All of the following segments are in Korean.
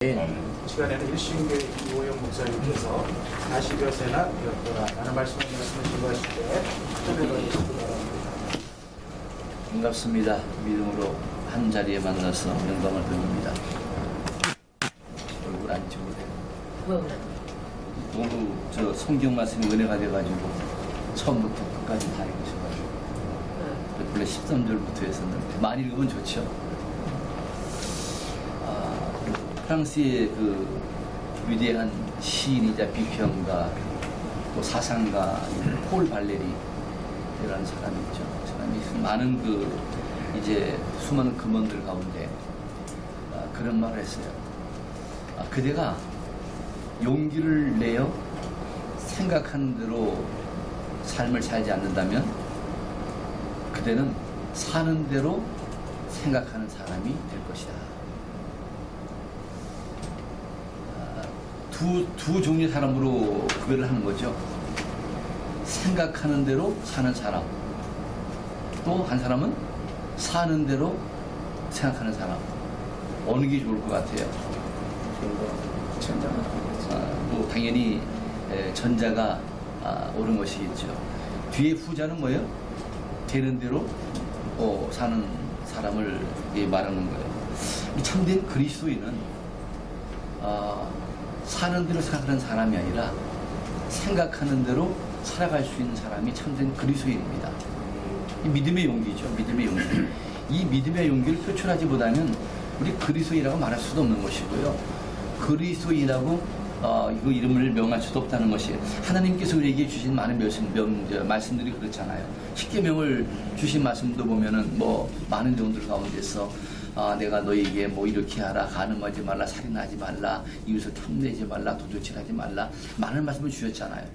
시간에는 일신교회 이호영 목사님께서 40여 세나 되었더라 라는 말씀을 증거하실 때 참여해 주시기 바랍니다. 반갑습니다. 믿음으로 한 자리에 만나서 영광을 돌립니다. 얼굴 안 찍어도 돼요. 너무 저 성경 말씀이 은혜가 돼가지고 처음부터 끝까지 다 읽으셔가지고 원래 13절부터 했었는데 많이 읽으면 좋죠. 프랑스의 그 위대한 시인이자 비평가 또 사상가 폴 발레리라는 사람이 있죠. 사람이 많은 그 이제 수많은 금원들 가운데 그런 말을 했어요. 그대가 용기를 내어 생각하는 대로 삶을 살지 않는다면 그대는 사는 대로 생각하는 사람이 될 것이다. 두 종류의 사람으로 구별을 하는 거죠. 생각하는 대로 사는 사람, 또 한 사람은 사는 대로 생각하는 사람. 어느 게 좋을 것 같아요? 전자가 뭐 당연히 전자가 옳은 것이겠죠. 뒤에 후자는 뭐예요? 되는 대로 사는 사람을 말하는 거예요. 이 참된 그리스도인은 사는 대로 생각하는 사람이 아니라 생각하는 대로 살아갈 수 있는 사람이 참된 그리스도인입니다. 이 믿음의 용기죠. 믿음의 용기. 이 믿음의 용기를 표출하지보다는 우리 그리스도인이라고 말할 수도 없는 것이고요. 그리스도인이라고 이거 이름을 명할 수도 없다는 것이 하나님께서 우리에게 주신 많은 말씀들이 그렇잖아요. 십계명을 주신 말씀도 보면은 뭐 많은 내용들 가운데서 내가 너에게 뭐 이렇게 하라, 간음하지 말라, 살인하지 말라, 이웃을 탐내지 말라, 도둑질하지 말라, 많은 말씀을 주셨잖아요.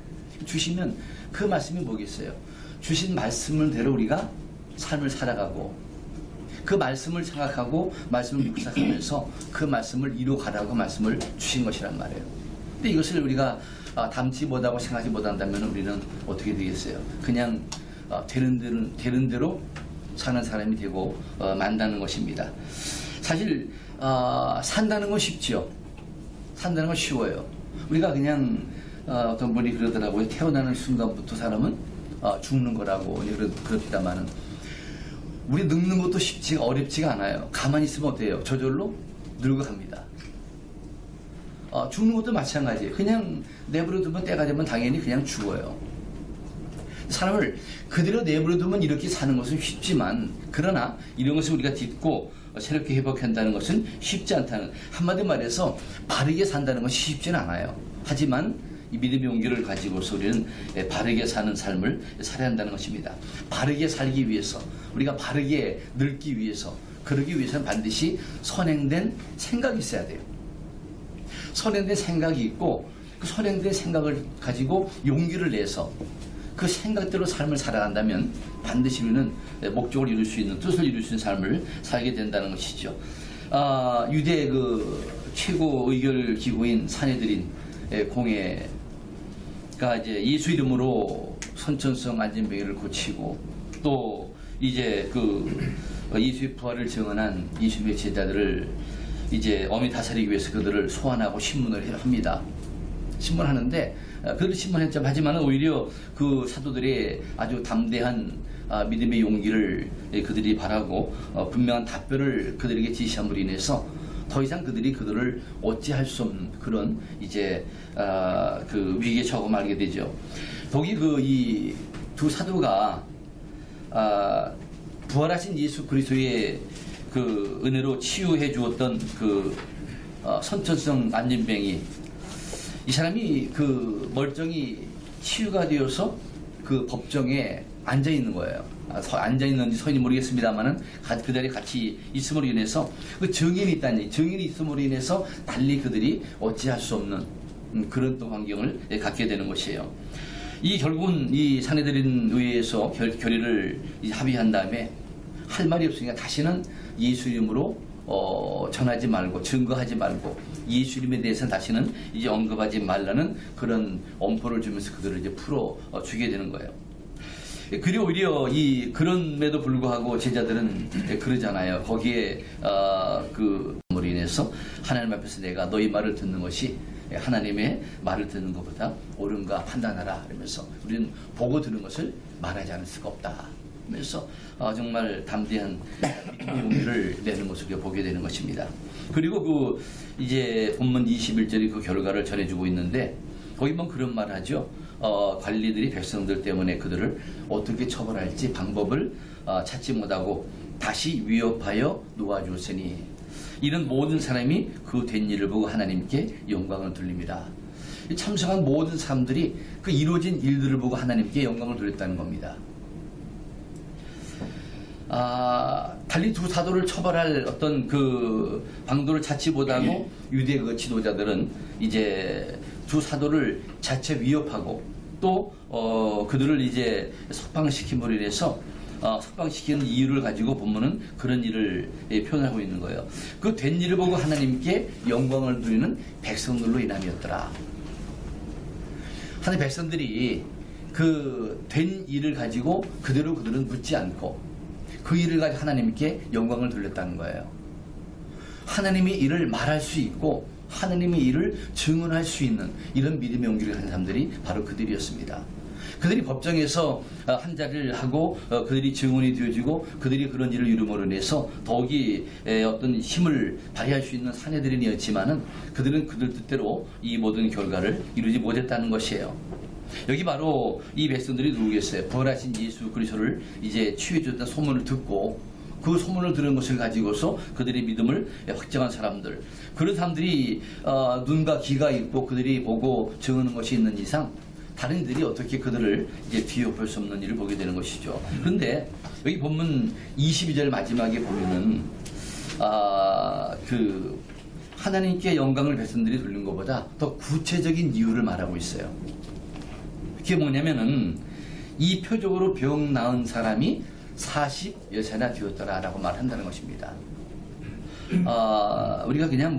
주시면 그 말씀이 뭐겠어요? 주신 말씀을대로 우리가 삶을 살아가고 그 말씀을 생각하고 말씀을 묵상하면서 그 말씀을 이루어가라고 말씀을 주신 것이란 말이에요. 근데 이것을 우리가 담지 못하고 생각하지 못한다면 우리는 어떻게 되겠어요? 그냥 되는 대로 사는 사람이 되고 만다는 것입니다. 사실 산다는 건 쉽죠. 산다는 건 쉬워요. 우리가 그냥 어떤 분이 그러더라고요. 태어나는 순간부터 사람은 죽는 거라고 그렇다마는 우리 늙는 것도 어렵지가 않아요. 가만히 있으면 어때요? 저절로 늙어갑니다. 죽는 것도 마찬가지예요. 그냥 내버려두면 때가 되면 당연히 그냥 죽어요. 사람을 그대로 내버려두면 이렇게 사는 것은 쉽지만 그러나 이런 것을 우리가 딛고 새롭게 회복한다는 것은 쉽지 않다는, 한마디로 말해서 바르게 산다는 것이 쉽지는 않아요. 하지만 이 믿음의 용기를 가지고서 우리는 바르게 사는 삶을 살아야 한다는 것입니다. 바르게 살기 위해서, 우리가 바르게 늙기 위해서, 그러기 위해서는 반드시 선행된 생각이 있어야 돼요. 선행된 생각이 있고 그 선행된 생각을 가지고 용기를 내서 그 생각대로 삶을 살아간다면 반드시 우리는 목적을 이룰 수 있는, 뜻을 이룰 수 있는 삶을 살게 된다는 것이죠. 유대 그 최고 의결 기구인 산헤드린 공회가 이제 예수 이름으로 선천성 안진병을 고치고 또 이제 그 예수의 부활을 증언한 예수님의 제자들을 이제 엄히 다스리기 위해서 그들을 소환하고 신문을 합니다. 신문하는데 그들 신문했죠. 하지만 오히려 그 사도들의 아주 담대한 믿음의 용기를 그들이 바라고 분명한 답변을 그들에게 지시함으로 인해서 더 이상 그들을 어찌할 수 없는 그런 이제 그 위기에 처하고 말게 되죠. 독이 이 두 사도가 부활하신 예수 그리스도의 그 은혜로 치유해 주었던 그 선천성 안진병이, 이 사람이 그 멀쩡히 치유가 되어서 그 법정에 앉아 있는 거예요. 앉아 있는지 서 있는지 모르겠습니다만은 그 자리에 같이 있음으로 인해서 그 증인이 있다니, 증인이 있음으로 인해서 달리 그들이 어찌할 수 없는 그런 또 환경을 갖게 되는 것이에요. 이 결국은 이 산헤드린 의회에서 결의를 합의한 다음에 할 말이 없으니까 다시는 예수 이름으로 전하지 말고 증거하지 말고 예수 이름에 대해서는 다시는 이제 언급하지 말라는 그런 엄포를 주면서 그들을 이제 풀어 주게 되는 거예요. 그리고 오히려 그런에도 불구하고 제자들은 그러잖아요. 거기에 그 인해서 하나님 앞에서 내가 너희 말을 듣는 것이 하나님의 말을 듣는 것보다 옳은가 판단하라 그러면서 우리는 보고 들은 것을 말하지 않을 수가 없다 하면서 정말 담대한 믿음의 용기를 내는 모습을 보게 되는 것입니다. 그리고 이제 본문 21절이 그 결과를 전해주고 있는데 거기 보면 그런 말 하죠. 관리들이 백성들 때문에 그들을 어떻게 처벌할지 방법을 찾지 못하고 다시 위협하여 놓아주었으니 이런 모든 사람이 그 된 일을 보고 하나님께 영광을 돌립니다. 참석한 모든 사람들이 그 이루어진 일들을 보고 하나님께 영광을 돌렸다는 겁니다. 달리 두 사도를 처벌할 어떤 그 방도를 찾지 못하고 유대 그 지도자들은 이제 두 사도를 자체 위협하고 또 그들을 이제 석방시킴으로 인해서 석방시키는 이유를 가지고 본문은 그런 일을 표현하고 있는 거예요. 그 된 일을 보고 하나님께 영광을 누리는 백성들로 인함이었더라. 하나님 백성들이 그 된 일을 가지고 그대로 그들은 묻지 않고 그 일을 가지고 하나님께 영광을 돌렸다는 거예요. 하나님이 이를 말할 수 있고 하나님이 이를 증언할 수 있는 이런 믿음의 용기를 한 사람들이 바로 그들이었습니다. 그들이 법정에서 한 자리를 하고 그들이 증언이 되어지고 그들이 그런 일을 이룸으로 인해서 더욱이 어떤 힘을 발휘할 수 있는 사내들이었지만은 그들은 그들 뜻대로 이 모든 결과를 이루지 못했다는 것이에요. 여기 바로 이 백성들이 누구겠어요? 부활하신 예수 그리스도를 이제 치유해줬다는 소문을 듣고 그 소문을 들은 것을 가지고서 그들의 믿음을 확정한 사람들, 그런 사람들이 눈과 귀가 있고 그들이 보고 증언하는 것이 있는 이상 다른 이들이 어떻게 그들을 이제 뒤엎을 수 없는 일을 보게 되는 것이죠. 그런데 여기 본문 22절 마지막에 보면은 그 하나님께 영광을 백성들이 돌린 것보다 더 구체적인 이유를 말하고 있어요. 그게 뭐냐면은 이 표적으로 병 나은 사람이 40여세나 되었더라라고 말한다는 것입니다. 우리가 그냥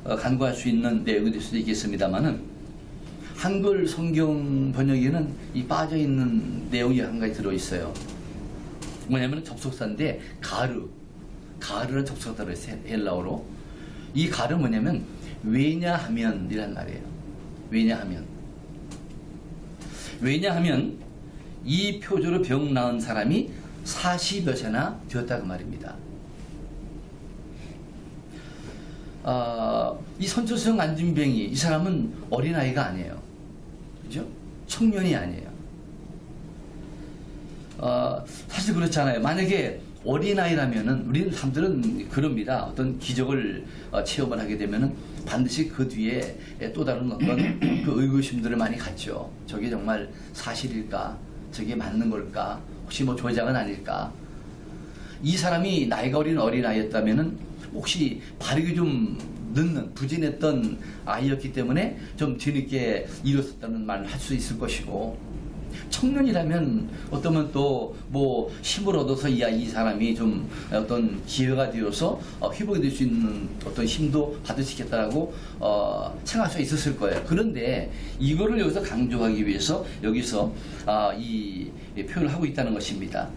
간과할 수 있는 내용이 될 수도 있겠습니다만은 한글 성경 번역에는 이 빠져있는 내용이 한 가지 들어있어요. 뭐냐면 접속사인데 가르는 접속사로 했어요. 헬라어로. 이 가르 뭐냐면 왜냐하면 이란 말이에요. 왜냐하면 이 표적으로 병 나은 사람이 40여세나 되었다 그 말입니다. 이 선초성 안진병이 이 사람은 어린아이가 아니에요. 그죠? 청년이 아니에요. 사실 그렇잖아요. 만약에 어린아이라면은 우리는 사람들은 그럽니다. 어떤 기적을 체험을 하게 되면은 반드시 그 뒤에 또 다른 어떤 그 의구심들을 많이 갖죠. 저게 정말 사실일까? 저게 맞는 걸까? 혹시 조작은 아닐까? 이 사람이 나이가 어린 어린아이였다면은 혹시 발육이 좀 늦는 부진했던 아이였기 때문에 좀 뒤늦게 일었었다는 말을 할 수 있을 것이고, 청년이라면 어쩌면 또 힘을 얻어서 이 사람이 좀 어떤 기회가 되어서 회복이 될 수 있는 어떤 힘도 받을 수 있겠다라고 생각할 수 있었을 거예요. 그런데 이거를 여기서 강조하기 위해서 여기서 이 표현을 하고 있다는 것입니다.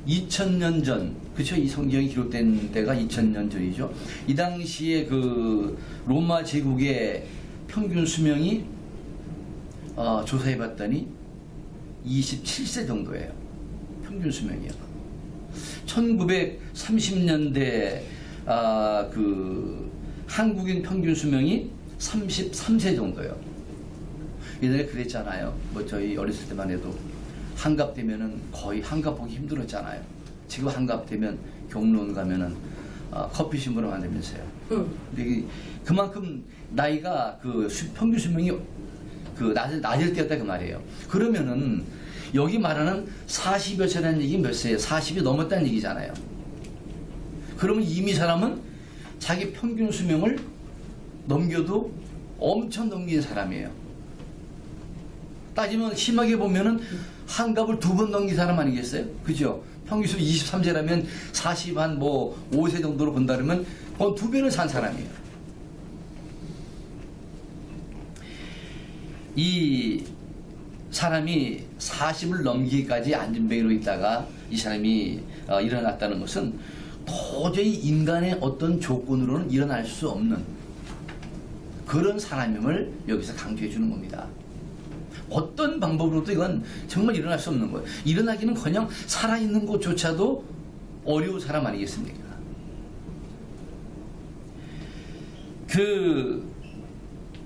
2000년 전, 그쵸? 이 성경이 기록된 때가 2000년 전이죠. 이 당시에 그 로마 제국의 평균 수명이 조사해 봤더니 27세 정도예요. 평균 수명이요. 1930년대 그 한국인 평균 수명이 33세 정도예요. 예전에 그랬잖아요. 저희 어렸을 때만 해도 한갑 되면은 거의 한갑 보기 힘들었잖아요. 지금 한갑 되면 경로원 가면은 커피 심부름 한다면서요. 근데 그만큼 나이가 그 평균 수명이 그 낮을 때였다 그 말이에요. 그러면은 여기 말하는 40여 세라는 얘기 몇 세예요? 40이 넘었다는 얘기잖아요. 그러면 이미 사람은 자기 평균 수명을 넘겨도 엄청 넘긴 사람이에요. 따지면 심하게 보면은 한갑을 2번 넘긴 사람 아니겠어요? 그죠? 평균 수명 23세라면 5세 정도로 본다면 2배를 산 사람이에요. 이 사람이 40을 넘기기까지 안진병으로 있다가 이 사람이 일어났다는 것은 도저히 인간의 어떤 조건으로는 일어날 수 없는 그런 사람임을 여기서 강조해 주는 겁니다. 어떤 방법으로도 이건 정말 일어날 수 없는 거예요. 일어나기는커녕 살아있는 것조차도 어려운 사람 아니겠습니까? 그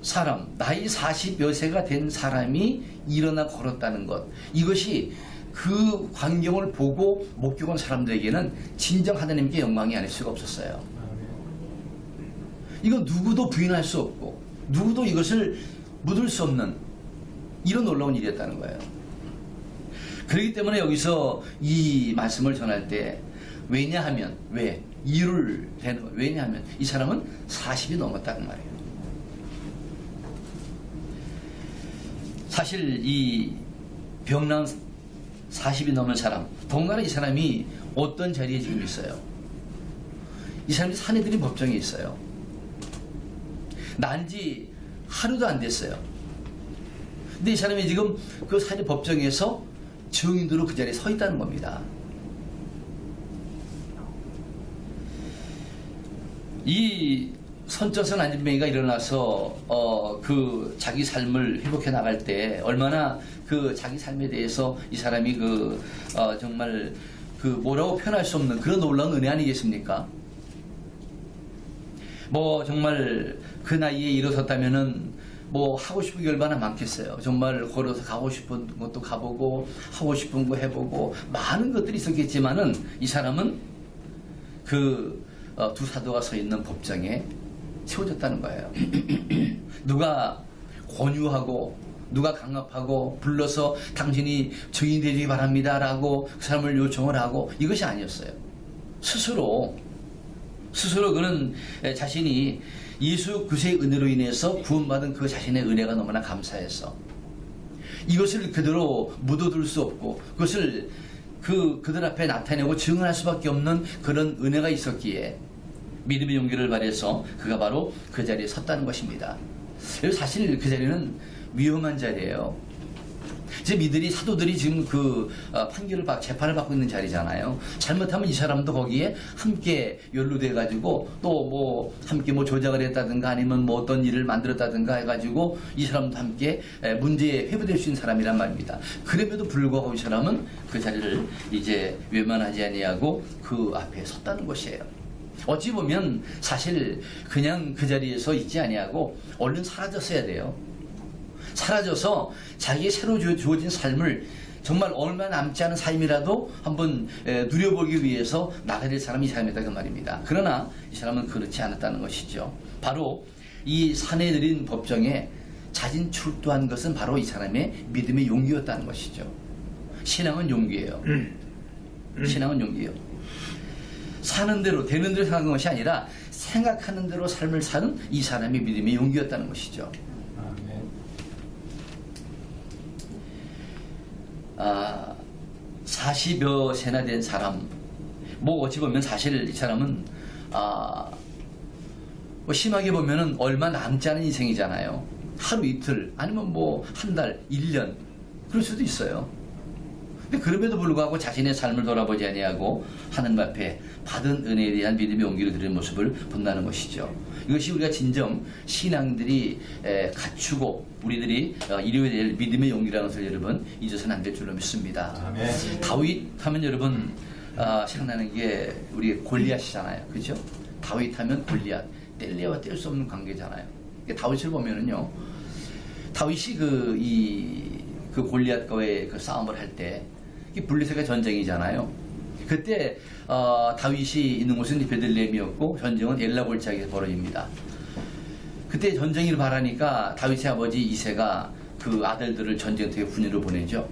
사람, 나이 40여 세가 된 사람이 일어나 걸었다는 것, 이것이 그 광경을 보고 목격한 사람들에게는 진정 하나님께 영광이 아닐 수가 없었어요. 이건 누구도 부인할 수 없고 누구도 이것을 묻을 수 없는 이런 놀라운 일이었다는 거예요. 그렇기 때문에 여기서 이 말씀을 전할 때 왜냐하면 왜? 이유를 대는 거예요. 왜냐하면 이 사람은 40이 넘었다는 말이에요. 사실 이 병난 40이 넘은 사람, 더군다나 이 사람이 어떤 자리에 지금 있어요? 이 사람이 사내들인 법정에 있어요. 난지 하루도 안 됐어요. 근데 이 사람이 지금 그 사내 법정에서 증인으로 그 자리에 서 있다는 겁니다. 이 선처선 안진뱅이가 일어나서 그 자기 삶을 회복해 나갈 때 얼마나 그 자기 삶에 대해서 이 사람이 정말 그 뭐라고 표현할 수 없는 그런 놀라운 은혜 아니겠습니까? 뭐 정말 그 나이에 일어섰다면은 뭐 하고 싶은 게 얼마나 많겠어요. 정말 걸어서 가고 싶은 것도 가보고 하고 싶은 거 해보고 많은 것들이 있었겠지만은 이 사람은 두 사도가 서 있는 법정에 세워졌다는 거예요. 누가 권유하고 누가 강압하고 불러서 당신이 증인이 되기 바랍니다 라고 그 사람을 요청을 하고 이것이 아니었어요. 스스로 그는 자신이 예수 그리스도의 은혜로 인해서 구원받은 그 자신의 은혜가 너무나 감사해서 이것을 그대로 묻어둘 수 없고 그것을 그들 앞에 나타내고 증언할 수밖에 없는 그런 은혜가 있었기에 믿음의 용기를 발휘해서 그가 바로 그 자리에 섰다는 것입니다. 사실 그 자리는 위험한 자리예요. 이제 사도들이 지금 재판을 받고 있는 자리잖아요. 잘못하면 이 사람도 거기에 함께 연루돼가지고 또 뭐 함께 뭐 조작을 했다든가 아니면 뭐 어떤 일을 만들었다든가 해가지고 이 사람도 함께 문제에 회부될 수 있는 사람이란 말입니다. 그럼에도 불구하고 이 사람은 그 자리를 이제 외면하지 아니하고 그 앞에 섰다는 것이에요. 어찌 보면 사실 그냥 그 자리에서 있지 아니하고 얼른 사라졌어야 돼요. 사라져서 자기의 새로 주어진 삶을 정말 얼마 남지 않은 삶이라도 한번 누려보기 위해서 나가야 될 사람이 이 사람이다 그 말입니다. 그러나 이 사람은 그렇지 않았다는 것이죠. 바로 이 사내들인 법정에 자진 출두한 것은 바로 이 사람의 믿음의 용기였다는 것이죠. 신앙은 용기예요. 신앙은 용기예요. 사는 대로 되는 대로 사는 것이 아니라 생각하는 대로 삶을 사는 이 사람의 믿음의 용기였다는 것이죠. 40여 세나 된 사람, 뭐 어찌 보면 사실 이 사람은 뭐 심하게 보면은 얼마 남지 않은 인생이잖아요. 하루 이틀 아니면 뭐 한 달, 1년 그럴 수도 있어요. 근데 그럼에도 불구하고 자신의 삶을 돌아보지 아니하고 하나님 앞에 받은 은혜에 대한 믿음의 용기를 드리는 모습을 본다는 것이죠. 이것이 우리가 진정 신앙들이 갖추고 우리들이 이루어야 될 믿음의 용기라는 것을 여러분 잊어서는 안 될 줄로 믿습니다. 아멘. 다윗 하면 여러분 생각나는 게 우리 골리앗이잖아요. 그죠? 다윗 하면 골리앗, 뗄래야 뗄 수 없는 관계잖아요. 다윗을 보면은요, 다윗이 그 골리앗과의 그 싸움을 할 때 블레셋의 전쟁이잖아요. 그때 다윗이 있는 곳은 베들레헴이었고 전쟁은 엘라 골짜기에서 벌어집니다. 그때 전쟁을 바라니까 다윗의 아버지 이새가 그 아들들을 전쟁터에 군인으로 보내죠.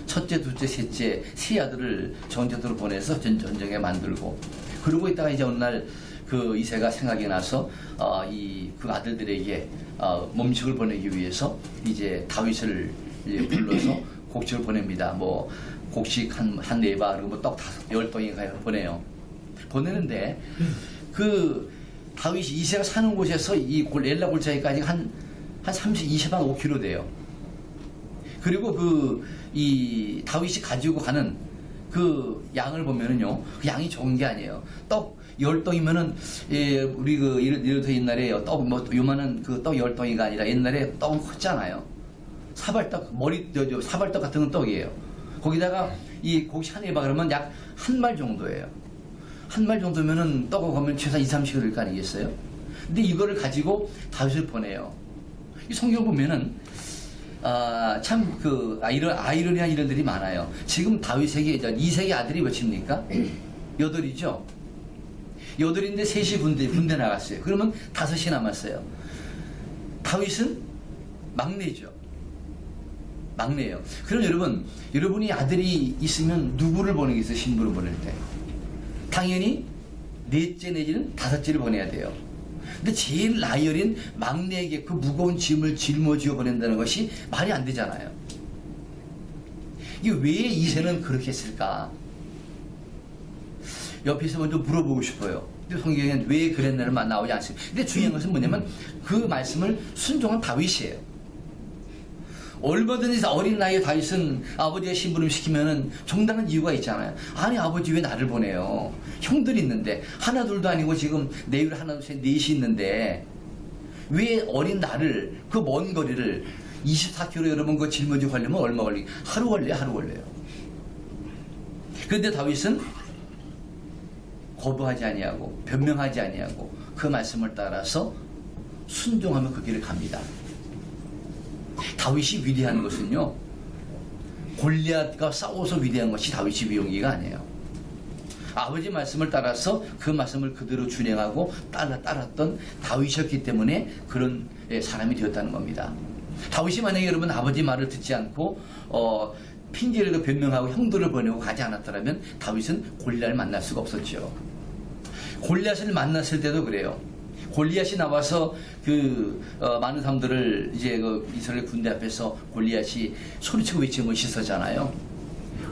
첫째, 둘째, 셋째 세 아들을 전쟁터로 보내서 전쟁에 만들고, 그러고 있다가 이제 어느 날 그 이새가 생각이 나서 그 아들들에게 몸식을 보내기 위해서 이제 다윗을 불러서 곡식을 보냅니다. 뭐 곡식 한 4바 그리고 떡 10덩이 보내요. 보내는데 그 다윗이 이새가 사는 곳에서 이 엘라 골짜기까지 한 25km 돼요. 그리고 이 다윗이 가지고 가는 그 양을 보면은요, 그 양이 적은 게 아니에요. 떡 10덩이면은, 예, 우리 그, 예를 들어 옛날에 떡, 뭐, 요만한 그 떡 10덩이가 아니라 옛날에 떡은 컸잖아요. 사발떡, 사발떡 같은 건 떡이에요. 거기다가 이 고기 샤넬바 그러면 약 한 말 정도예요. 한 말 정도면은 떡을 보면 최소 2, 30일 될 거 아니겠어요? 근데 이거를 가지고 다윗을 보내요. 이 성경 보면은, 참, 이런 아이러니한 일들이 많아요. 지금 다윗에게, 2세기 아들이 몇입니까? 8이죠? 8인데 셋이 군대 나갔어요. 그러면 5이 남았어요. 다윗은 막내죠. 막내예요. 그럼 여러분이 아들이 있으면 누구를 보내겠어요? 신부를 보낼 때. 당연히 넷째 내지는 5째를 보내야 돼요. 근데 제일 나이 어린 막내에게 그 무거운 짐을 짊어지어 보낸다는 것이 말이 안 되잖아요. 이게 왜 이새는 그렇게 했을까? 옆에서 먼저 물어보고 싶어요. 근데 성경에는 왜 그랬나를 나오지 않습니다. 근데 중요한 것은 뭐냐면 그 말씀을 순종한 다윗이에요. 얼마든지 어린 나이에 다윗은 아버지가 심부름 시키면은 정당한 이유가 있잖아요. 아니, 아버지 왜 나를 보내요? 형들이 있는데, 하나 둘도 아니고 지금 내 위로 하나 둘 셋 넷이 있는데 왜 어린 나를, 그 먼 거리를 24km 여러분 그 짊어지고 가려면 얼마 걸리게? 하루 걸려요. 그런데 다윗은 거부하지 아니하고 변명하지 아니하고 그 말씀을 따라서 순종하며 그 길을 갑니다. 다윗이 위대한 것은요, 골리앗과 싸워서 위대한 것이 다윗이 위용기가 아니에요. 아버지 말씀을 따라서 그 말씀을 그대로 준행하고 따랐던 다윗이었기 때문에 그런 사람이 되었다는 겁니다. 다윗이 만약에 여러분 아버지 말을 듣지 않고 핑계를 변명하고 형들을 보내고 가지 않았더라면 다윗은 골리앗을 만날 수가 없었죠. 골리앗을 만났을 때도 그래요. 골리앗이 나와서 많은 사람들을 이제 이스라엘 군대 앞에서 골리앗이 소리치고 외친 것이 있었잖아요.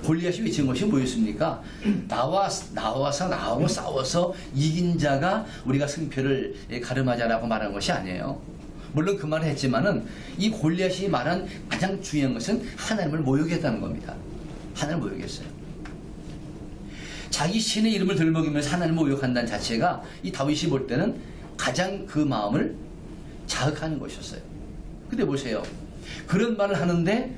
골리앗이 외친 것이 뭐였습니까? 나하고 싸워서 이긴 자가 우리가 승패를 가름하자라고 말한 것이 아니에요. 물론 그 말을 했지만은 이 골리앗이 말한 가장 중요한 것은 하나님을 모욕했다는 겁니다. 하나님을 모욕했어요. 자기 신의 이름을 들먹이면서 하나님을 모욕한다는 자체가 이 다윗이 볼 때는 가장 그 마음을 자극하는 것이었어요. 근데 보세요. 그런 말을 하는데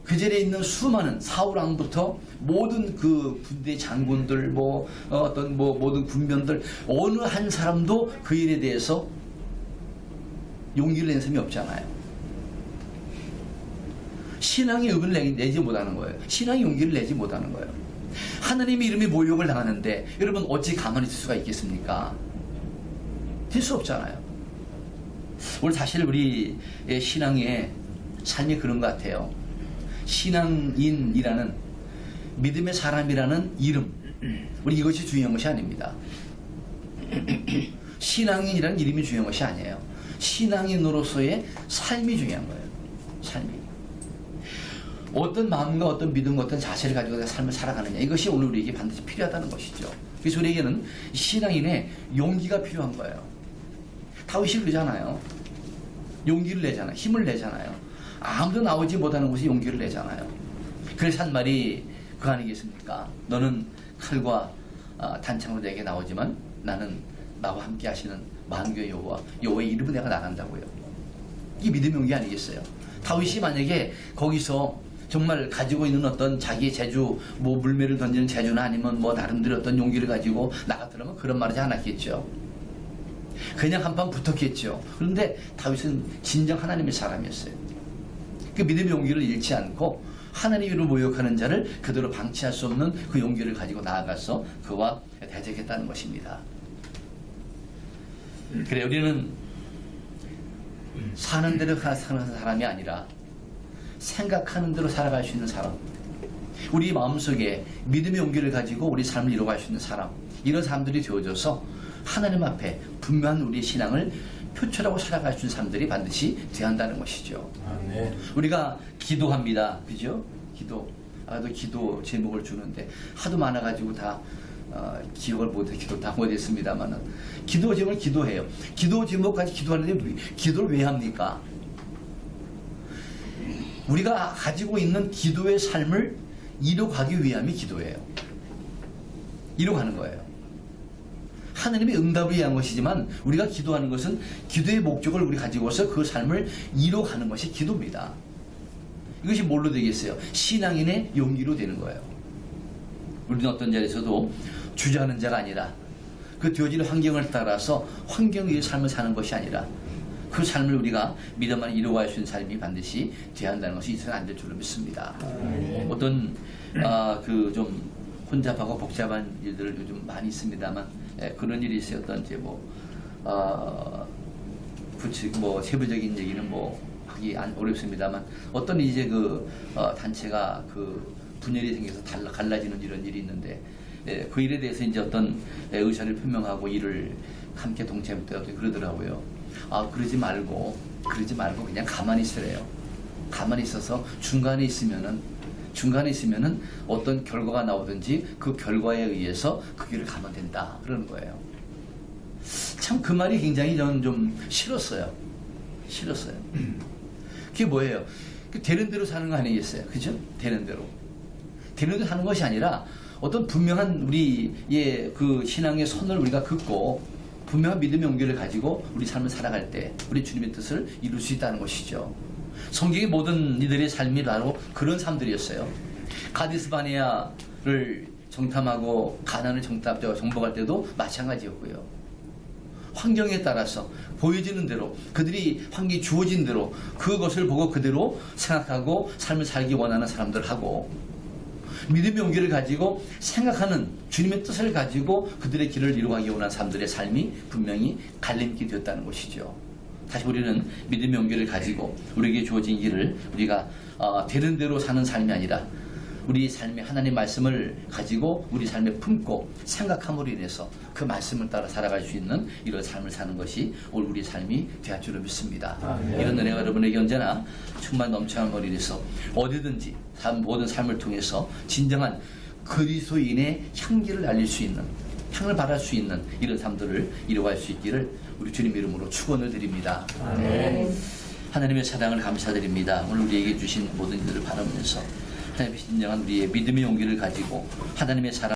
그 자리에 있는 수많은 사울왕부터 모든 그 군대 장군들, 모든 군병들, 어느 한 사람도 그 일에 대해서 용기를 낸 사람이 없잖아요. 신앙의 의문을 내지 못하는 거예요. 신앙의 용기를 내지 못하는 거예요. 하나님의 이름이 모욕을 당하는데 여러분 어찌 가만히 있을 수가 있겠습니까? 될 수 없잖아요. 오늘 사실 우리 신앙의 삶이 그런 것 같아요. 신앙인이라는, 믿음의 사람이라는 이름, 우리 이것이 중요한 것이 아닙니다. 신앙인이라는 이름이 중요한 것이 아니에요. 신앙인으로서의 삶이 중요한 거예요. 삶이. 어떤 마음과 어떤 믿음과 어떤 자세를 가지고 내가 삶을 살아가느냐, 이것이 오늘 우리에게 반드시 필요하다는 것이죠. 그래서 우리에게는 신앙인의 용기가 필요한 거예요. 다윗이 그러잖아요. 용기를 내잖아요. 힘을 내잖아요. 아무도 나오지 못하는 곳에 용기를 내잖아요. 그래서 한 말이 그거 아니겠습니까? 너는 칼과 단창으로 내게 나오지만 나는 나와 함께 하시는 만군의 여호와의 이름으로 내가 나간다고요. 이게 믿음의 용기 아니겠어요? 다윗이 만약에 거기서 정말 가지고 있는 어떤 자기의 재주, 물매를 던지는 재주나 아니면 나름대로 어떤 용기를 가지고 나갔더라면 그런 말을 하지 않았겠죠. 그냥 한판 붙었겠죠. 그런데 다윗은 진정 하나님의 사람이었어요. 그 믿음의 용기를 잃지 않고 하나님을 모욕하는 자를 그대로 방치할 수 없는 그 용기를 가지고 나아가서 그와 대적했다는 것입니다. 그래, 우리는 사는 대로 사는 사람이 아니라 생각하는 대로 살아갈 수 있는 사람, 우리 마음속에 믿음의 용기를 가지고 우리 삶을 이루어갈 수 있는 사람, 이런 사람들이 되어져서 하나님 앞에 분명한 우리의 신앙을 표출하고 살아갈 수 있는 사람들이 반드시 되어야 한다는 것이죠. 네. 우리가 기도합니다. 그죠? 기도 제목을 주는데 하도 많아가지고 다 기억을 못해, 기도 다 못했습니다만은 기도 제목을 기도해요. 기도 제목까지 기도하는데 기도를 왜 합니까? 우리가 가지고 있는 기도의 삶을 이로 가기 위함이 기도예요. 이로 가는 거예요. 하나님의 응답을 위한 것이지만 우리가 기도하는 것은 기도의 목적을 우리 가지고서 그 삶을 이로 가는 것이 기도입니다. 이것이 뭘로 되겠어요? 신앙인의 용기로 되는 거예요. 우리는 어떤 자리에서도 주저하는 자가 아니라 그 되어지는 환경을 따라서 환경 위의 삶을 사는 것이 아니라 그 삶을 우리가 믿음 안에 이루어갈 수 있는 삶이 반드시 돼야 한다는 것이 있어서는 안 될 줄로 믿습니다. 어떤 그 좀 혼잡하고 복잡한 일들 요즘 많이 있습니다만 그런 일이 있어요. 어떤 이제 뭐 세부적인 얘기는 뭐 하기 어렵습니다만 어떤 이제 그 단체가 그 분열이 생겨서 갈라지는 이런 일이 있는데 그 일에 대해서 이제 어떤 의사를 표명하고 일을 함께 동참했다고 그러더라고요. 그러지 말고 그냥 가만히 있으래요. 가만히 있어서 중간에 있으면은 어떤 결과가 나오든지 그 결과에 의해서 그 길을 가면 된다 그러는 거예요. 참 그 말이 굉장히 저는 좀 싫었어요. 그게 뭐예요? 되는 대로 사는 거 아니겠어요? 그죠? 되는 대로 사는 것이 아니라 어떤 분명한 우리의 그 신앙의 선을 우리가 긋고 분명한 믿음의 용기를 가지고 우리 삶을 살아갈 때 우리 주님의 뜻을 이룰 수 있다는 것이죠. 성경의 모든 이들의 삶이 바로 그런 삶들이었어요. 가데스 바네아를 정탐하고 가나안을 정복할 때도 마찬가지였고요. 환경에 따라서 보여지는 대로 그들이 환경이 주어진 대로 그것을 보고 그대로 생각하고 삶을 살기 원하는 사람들하고 믿음의 용기를 가지고 생각하는 주님의 뜻을 가지고 그들의 길을 이루어가기 원하는 사람들의 삶이 분명히 갈림길이 되었다는 것이죠. 다시 우리는 믿음의 용기를 가지고 우리에게 주어진 길을 우리가 되는 대로 사는 삶이 아니라 우리 삶의 하나님의 말씀을 가지고 우리 삶에 품고 생각함으로 인해서 그 말씀을 따라 살아갈 수 있는 이런 삶을 사는 것이 오늘 우리 삶이 되할 줄로 믿습니다. 이런 은혜가 여러분에게 언제나 충만 넘쳐난 머리를 위해서 어디든지 모든 삶을 통해서 진정한 그리스도인의 향기를 알릴 수 있는 향을 발할 수 있는 이런 삶들을 이루어갈 수 있기를 우리 주님 이름으로 축원을 드립니다. 하나님의 사랑을 감사드립니다. 오늘 우리에게 주신 모든 일들을 바라보면서 하나님의 진정한 우리의 믿음의 용기를 가지고 하나님의 사랑